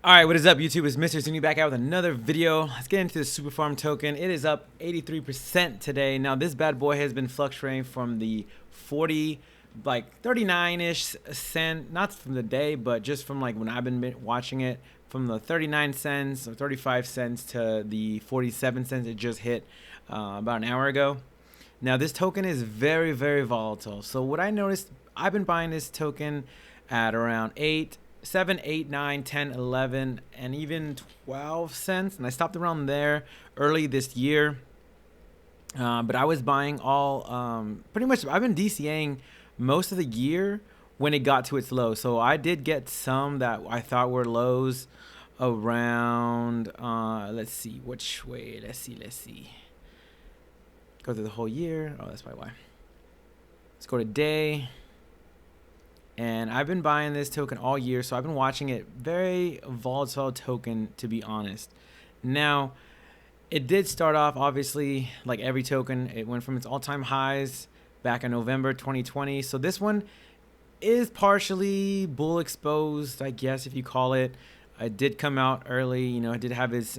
Alright, what is up YouTube? It's Mr. Zuni back out with another video. Let's get into the Super Farm token. It is up 83% today. Now this bad boy has been fluctuating from the 40, like 39-ish cent, not from the day, but just from like when I've been watching it, from the 39 cents or 35 cents to the 47 cents it just hit about an hour ago. Now this token is very, very volatile. So what I noticed, I've been buying this token at around 7, 8, 9, 10, 11, and even 12 cents. And I stopped around there early this year. But I was buying all, pretty much, I've been DCAing most of the year when it got to its low. So I did get some that I thought were lows around, let's see, which way, let's see. Go through the whole year. Oh, that's probably why. Let's go to day. And I've been buying this token all year, so I've been watching it. Very volatile token, to be honest. Now, it did start off, obviously, like every token. It went from its all-time highs back in November 2020. So this one is partially bull exposed, I guess, if you call it. It did come out early. You know, it did have its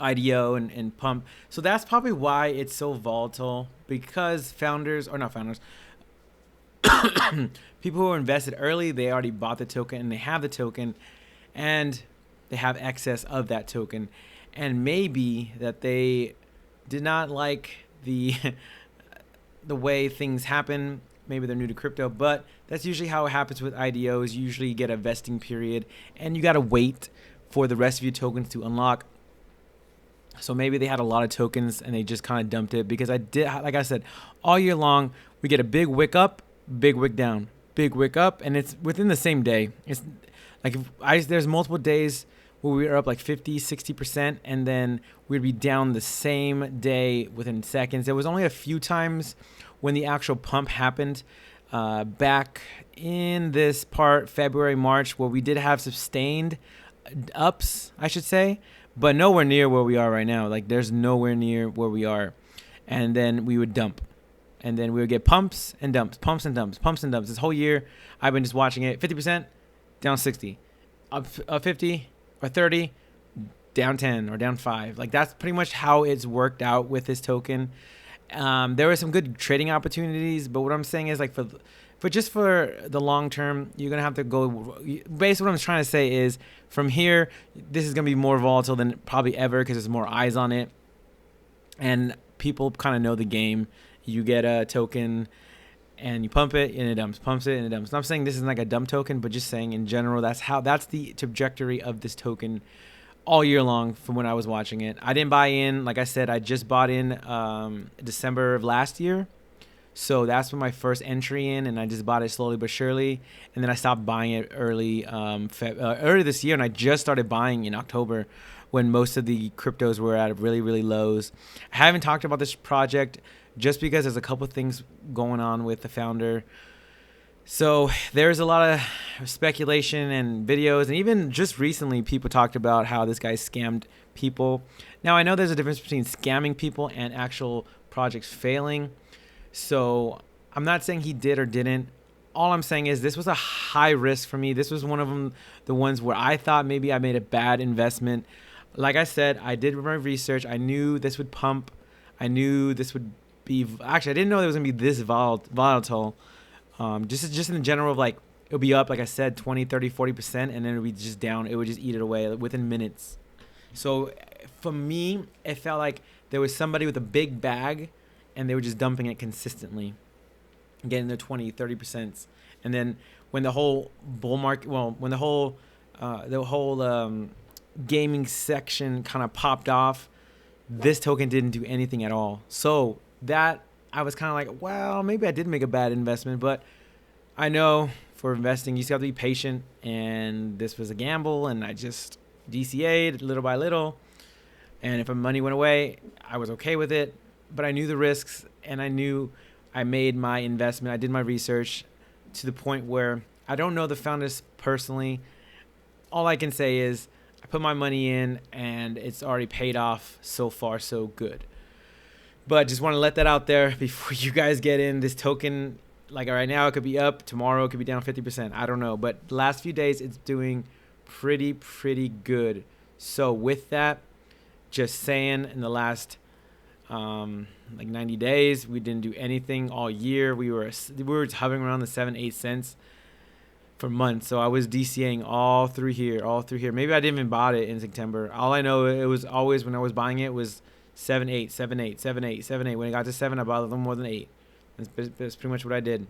IDO and pump. So that's probably why it's so volatile, because people who are invested early, they already bought the token and they have the token and they have excess of that token, and maybe that they did not like the the way things happen. Maybe they're new to crypto, but that's usually how it happens with IDOs. You usually get a vesting period and you got to wait for the rest of your tokens to unlock. So maybe they had a lot of tokens and they just kind of dumped it, because like I said, all year long we get a big wick up, big wick down, big wick up, and it's within the same day. It's like there's multiple days where we were up like 50-60%, and then we'd be down the same day within seconds. There was only a few times when the actual pump happened back in this part, February, March, where we did have sustained ups, I should say, but nowhere near where we are right now. Like there's nowhere near where we are. And then we would dump. And then we would get pumps and dumps, pumps and dumps, pumps and dumps. This whole year, I've been just watching it. 50%, down 60. Up 50 or 30, down 10 or down 5. Like that's pretty much how it's worked out with this token. There were some good trading opportunities, but what I'm saying is, like for the long term, you're gonna have to go. Basically, what I'm trying to say is, from here, this is gonna be more volatile than probably ever, because there's more eyes on it, and people kind of know the game. You get a token and you pump it and it dumps, pumps it and it dumps. I'm saying this isn't like a dump token, but just saying in general, that's the trajectory of this token all year long from when I was watching it. I didn't buy in. Like I said, I just bought in December of last year. So that's when my first entry in, and I just bought it slowly but surely. And then I stopped buying it early this year, and I just started buying in October when most of the cryptos were at really, really lows. I haven't talked about this project just because there's a couple things going on with the founder. So there's a lot of speculation and videos, and even just recently people talked about how this guy scammed people. Now I know there's a difference between scamming people and actual projects failing. So I'm not saying he did or didn't. All I'm saying is this was a high risk for me. This was one of them, the ones where I thought maybe I made a bad investment. Like I said, I did my research. I knew this would pump. I knew this would actually, I didn't know it was gonna be this volatile. Just in general, of like, it'll be up, like I said, 20, 30, 40%, and then it'll be just down. It would just eat it away within minutes. So for me, it felt like there was somebody with a big bag and they were just dumping it consistently, getting their 20, 30%. And then when the whole bull market, when the whole gaming section kind of popped off, this token didn't do anything at all. So that I was kind of like, well, maybe I did make a bad investment, but I know for investing, you just have to be patient, and this was a gamble, and I just DCA'd little by little, and if my money went away, I was okay with it, but I knew the risks, and I knew I made my investment. I did my research to the point where I don't know the founders personally. All I can say is I put my money in, and it's already paid off. So far, so good. But just want to let that out there before you guys get in. This token, like right now, it could be up. Tomorrow, it could be down 50%. I don't know. But the last few days, it's doing pretty good. So with that, just saying, in the last like 90 days, we didn't do anything all year. We were hovering around the 7-8 cents for months. So I was DCAing all through here. Maybe I didn't even bought it in September. All I know, it was always, when I was buying it, was 7-8, 7-8, 7-8, 7-8. When it got to 7, I bought a little more than 8. That's pretty much what I did.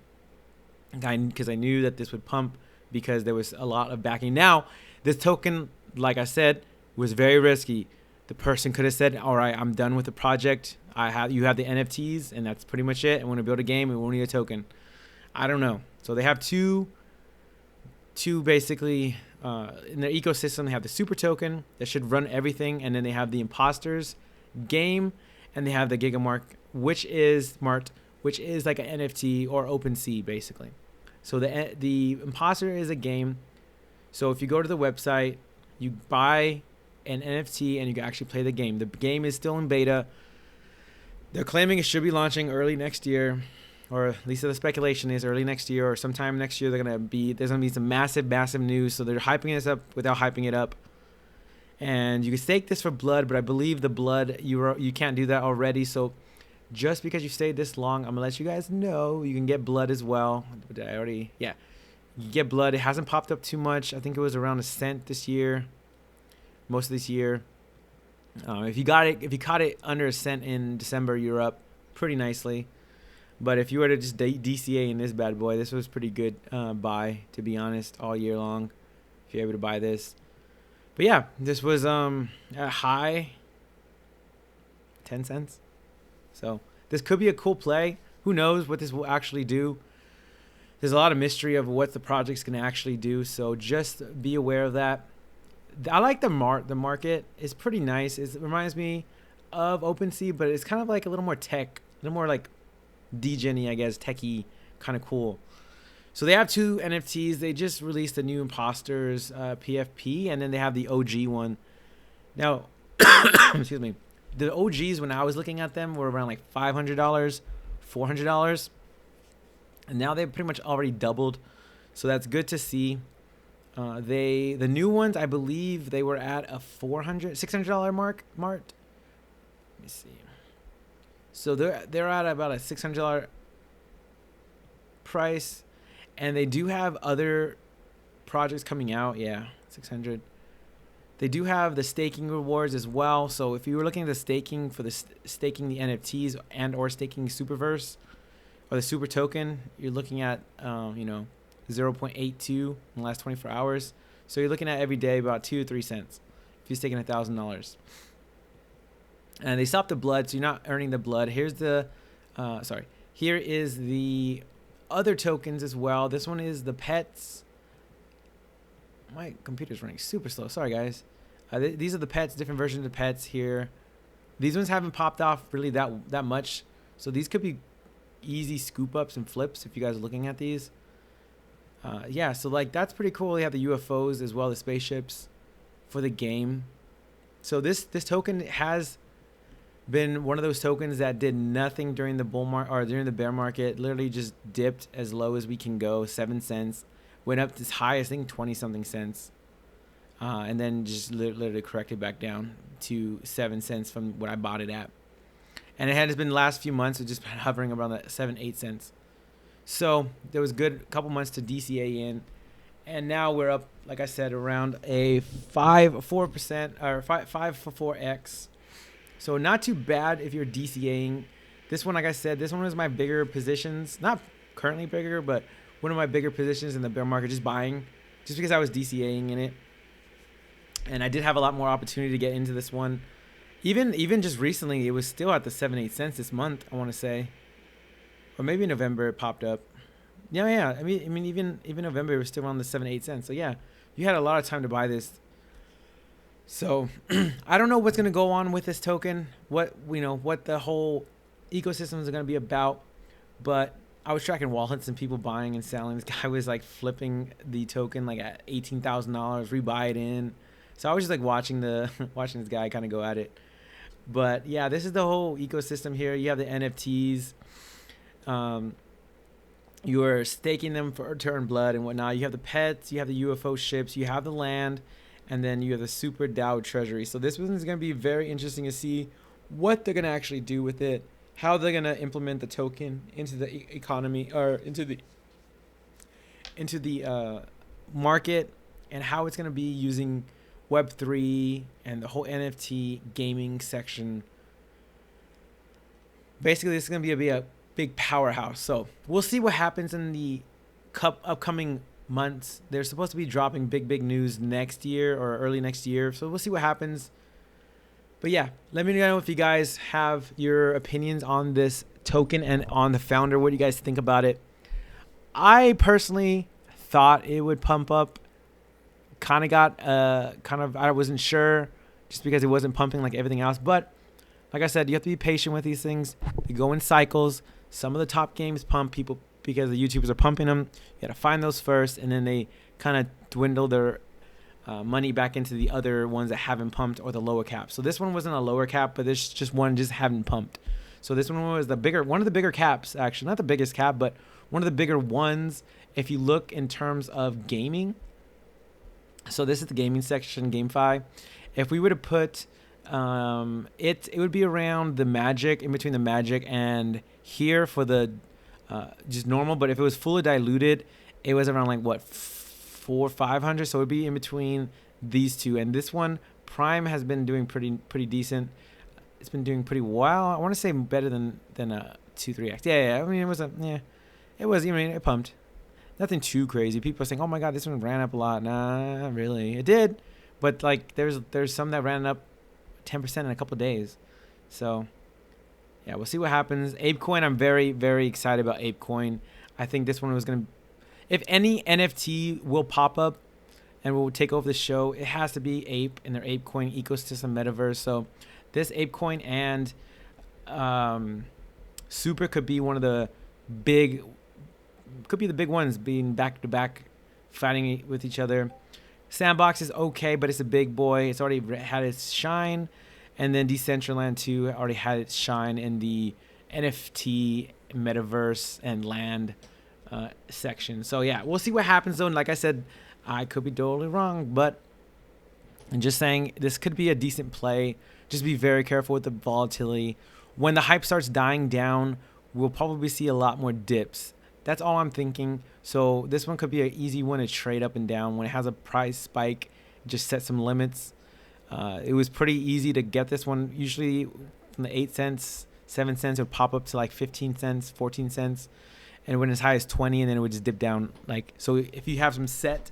Because I knew that this would pump, because there was a lot of backing. Now, this token, like I said, was very risky. The person could have said, all right, I'm done with the project. You have the NFTs, and that's pretty much it. I want to build a game, and we need a token. I don't know. So they have two basically in their ecosystem. They have the super token that should run everything, and then they have the Impostors game, and they have the Gigamark, which is like an NFT or OpenSea basically. So the Imposter is a game. So if you go to the website, you buy an NFT and you can actually play the game. The game is still in beta. They're claiming it should be launching early next year, or at least the speculation is early next year or sometime next year. There's gonna be some massive news. So they're hyping this up without hyping it up. And you can stake this for blood, but I believe the blood you can't do that already. So just because you stayed this long, I'm gonna let you guys know you can get blood as well. You get blood. It hasn't popped up too much. I think it was around 1 cent this year, most of this year. If you caught it under 1 cent in December, you're up pretty nicely. But if you were to just DCA in this bad boy, this was pretty good buy, to be honest, all year long. If you're able to buy this. But yeah, this was a high 10 cents. So this could be a cool play. Who knows what this will actually do? There's a lot of mystery of what the project's going to actually do. So just be aware of that. I like the market. It's pretty nice. It reminds me of OpenSea, but it's kind of like a little more tech, a little more like degen-y, I guess, techy, kind of cool. So they have 2 NFTs. They just released the new Impostors PFP, and then they have the OG one. Now, excuse me. The OGs, when I was looking at them, were around like $500, $400. And now they've pretty much already doubled. So that's good to see. The new ones, I believe they were at a $600 mark. Let me see. So they're at about a $600 price. And they do have other projects coming out. Yeah, 600. They do have the staking rewards as well. So if you were looking at the staking for staking the NFTs and or staking SuperVerse or the super token, you're looking at 0.82 in the last 24 hours. So you're looking at every day about 2 or 3 cents if you're staking $1,000. And they stopped the blood, so you're not earning the blood. Here is the other tokens as well. This one is the pets. My computer's running super slow. Sorry, guys. These are the pets, different versions of pets here. These ones haven't popped off really that much. So these could be easy scoop ups and flips if you guys are looking at these. Yeah, so like that's pretty cool. They have the UFOs as well, the spaceships for the game. So this token has been one of those tokens that did nothing during the during the bear market. Literally just dipped as low as we can go, 7 cents. Went up as high as I think 20 something cents, and then just literally corrected back down to 7 cents from what I bought it at. And it has been the last few months, it's just been hovering around that 7-8 cents. So there was good couple months to DCA in, and now we're up, like I said, around a 4% or 5 for 4x. So not too bad if you're DCAing. This one, like I said, this one was my bigger positions, not currently bigger, but one of my bigger positions in the bear market, just buying, just because I was DCAing in it. And I did have a lot more opportunity to get into this one. Even just recently, it was still at the 7-8 cents this month, I want to say. Or maybe in November it popped up. Yeah. I mean even November it was still around the 7-8 cents. So yeah, you had a lot of time to buy this. So I don't know what's gonna go on with this token, what the whole ecosystem is gonna be about, but I was tracking wallets and people buying and selling. This guy was like flipping the token like at $18,000, rebuy it in. So I was just like watching this guy kind of go at it. But yeah, this is the whole ecosystem here. You have the NFTs. you're staking them for to earn blood and whatnot. You have the pets, you have the UFO ships, you have the land, and then you have the super Dow treasury. So this one is going to be very interesting to see what they're going to actually do with it, how they're going to implement the token into the economy or into the market, and how it's going to be using Web3 and the whole NFT gaming section. Basically, this is going to be a big powerhouse. So we'll see what happens in the upcoming months. They're supposed to be dropping big news next year or early next year. So we'll see what happens. But yeah, let me know if you guys have your opinions on this token and on the founder. What do you guys think about it? I personally thought it would pump up. I wasn't sure just because it wasn't pumping like everything else. But like I said, you have to be patient with these things. They go in cycles. Some of the top games pump people because the YouTubers are pumping them. You got to find those first, and then they kind of dwindle their money back into the other ones that haven't pumped or the lower cap. So this one wasn't a lower cap, but this just one just haven't pumped. So this one was one of the bigger caps, actually. Not the biggest cap, but one of the bigger ones if you look in terms of gaming. So this is the gaming section, GameFi. If we were to put it would be around the Magic, in between the Magic and here for the just normal. But if it was fully diluted, it was around like what, 400-500. So it would be in between these two. And this one, Prime, has been doing pretty decent. It's been doing pretty well. I want to say better than a 2-3x. Yeah. I mean, it pumped. Nothing too crazy. People are saying, "Oh my God, this one ran up a lot." Nah, not really. It did, but like there's some that ran up 10% in a couple of days. So yeah, we'll see what happens. ApeCoin, I'm very excited about ApeCoin. I think this one was gonna, if any NFT will pop up and will take over the show, it has to be Ape and their ApeCoin ecosystem metaverse. So this ApeCoin and Super could be the big ones, being back to back, fighting with each other. Sandbox is okay, but it's a big boy. It's already had its shine. And then Decentraland 2 already had its shine in the NFT, metaverse, and land section. So yeah, we'll see what happens though. And like I said, I could be totally wrong, but I'm just saying this could be a decent play. Just be very careful with the volatility. When the hype starts dying down, we'll probably see a lot more dips. That's all I'm thinking. So this one could be an easy one to trade up and down. When it has a price spike, just set some limits. It was pretty easy to get this one. Usually from the 8 cents, 7 cents, it would pop up to like 15 cents, 14 cents. And it went as high as 20, and then it would just dip down. So if you have some set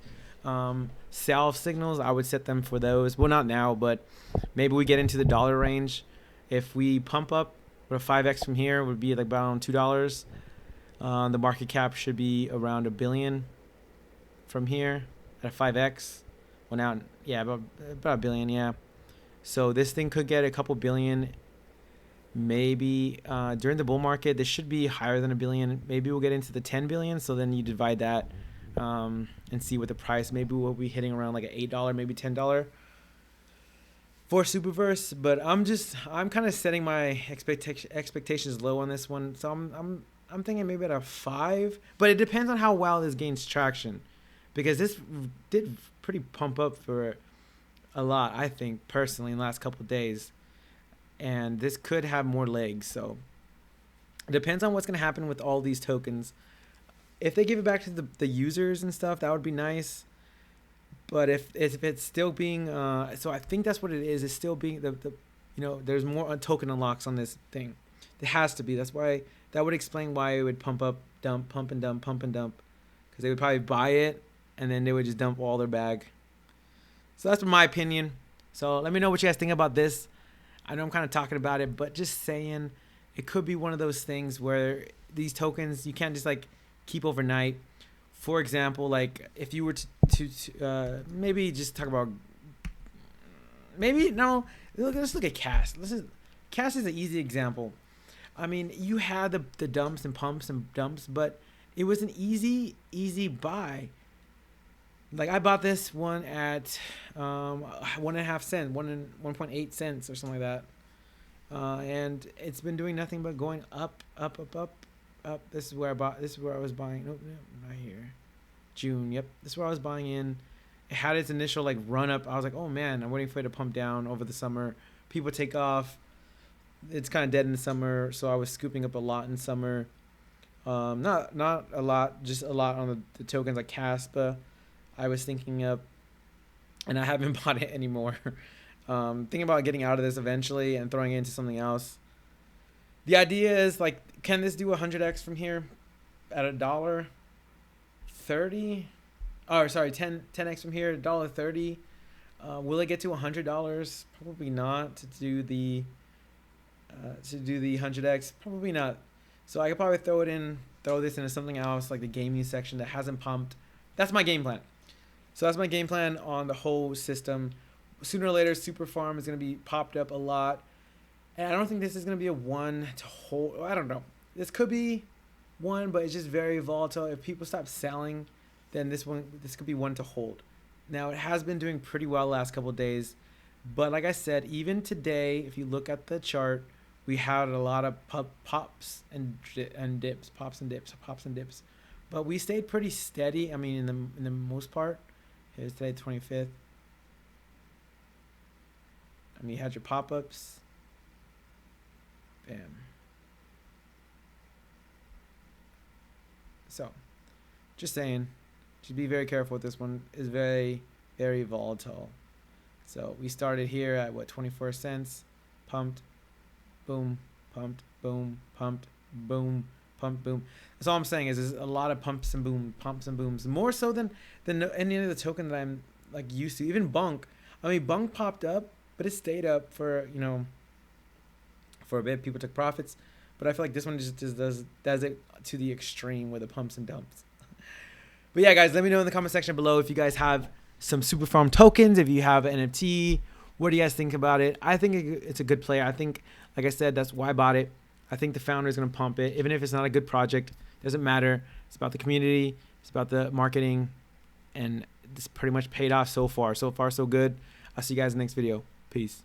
sell signals, I would set them for those. Well, not now, but maybe we get into the dollar range. If we pump up with a 5x from here, it would be like around $2. The market cap should be around $1 billion from here at a 5x. Well, now, yeah, about $1 billion, yeah. So this thing could get a couple billion. Maybe during the bull market, this should be higher than $1 billion. Maybe we'll get into the 10 billion. So then you divide that and see what the price. Maybe we'll be hitting around like an $8, maybe $10 for SuperVerse. But I'm kind of setting my expectations low on this one. So I'm thinking maybe at a 5, but it depends on how well this gains traction, because this did pretty pump up for a lot, I think, personally, in the last couple of days, and this could have more legs. So it depends on what's going to happen with all these tokens. If they give it back to the users and stuff, that would be nice. But if it's still being so I think that's what it is. It's still being there's more token unlocks on this thing. There has to be. That's why. That would explain why it would pump up, dump, pump and dump, because they would probably buy it and then they would just dump all their bag. So that's my opinion. So let me know what you guys think about this. I know I'm kind of talking about it, but just saying, it could be one of those things where these tokens you can't just like keep overnight. For example, like if you were to maybe just talk about, let's look at Cash. Cash is an easy example. I mean, you had the dumps and pumps and dumps, but it was an easy buy. Like I bought this one at 1.5 cents, 1.8 cents or something like that, and it's been doing nothing but going up up. This is where I bought. This is where I was buying. Nope, nope, not here. June. Yep, this is where I was buying in. It had its initial like run up. I was like, oh man, I'm waiting for it to pump down over the summer. People take off. It's kind of dead in the summer, so I was scooping up a lot in summer. Not a lot, just a lot on the tokens like Caspa. I was thinking of, and I haven't bought it anymore. Thinking about getting out of this eventually and throwing it into something else. The idea is like, can this do 100x from here at $1.30? Oh, sorry, 10x from here, $1.30. Will it get to $100? Probably not. To do the 100x, probably not. So I could probably throw this into something else like the gaming section that hasn't pumped. That's my game plan. So that's my game plan on the whole system. Sooner or later, Super Farm is going to be popped up a lot. And I don't think this is going to be a one to hold. I don't know. This could be one, but it's just very volatile. If people stop selling, then this could be one to hold. Now, it has been doing pretty well the last couple of days. But like I said, even today, if you look at the chart, we had a lot of pops and dips. But we stayed pretty steady. I mean, in the most part. Here's today, 25th. I mean, you had your pop-ups. Bam. So, just saying, just be very careful with this one. It's very, very volatile. So we started here at what, 24 cents, pumped, boom, pumped, boom, pumped, boom, pumped, boom. That's all I'm saying is there's a lot of pumps and booms, more so than any of the token that I'm like used to. Even Bunk. I mean, Bunk popped up, but it stayed up for, you know, for a bit. People took profits, but I feel like this one just does it to the extreme with the pumps and dumps. But yeah, guys, let me know in the comment section below if you guys have some Super Farm tokens, if you have an NFT. What do you guys think about it? I think it's a good play. I think, like I said, that's why I bought it. I think the founder is going to pump it. Even if it's not a good project, doesn't matter. It's about the community. It's about the marketing. And it's pretty much paid off so far. So far, so good. I'll see you guys in the next video. Peace.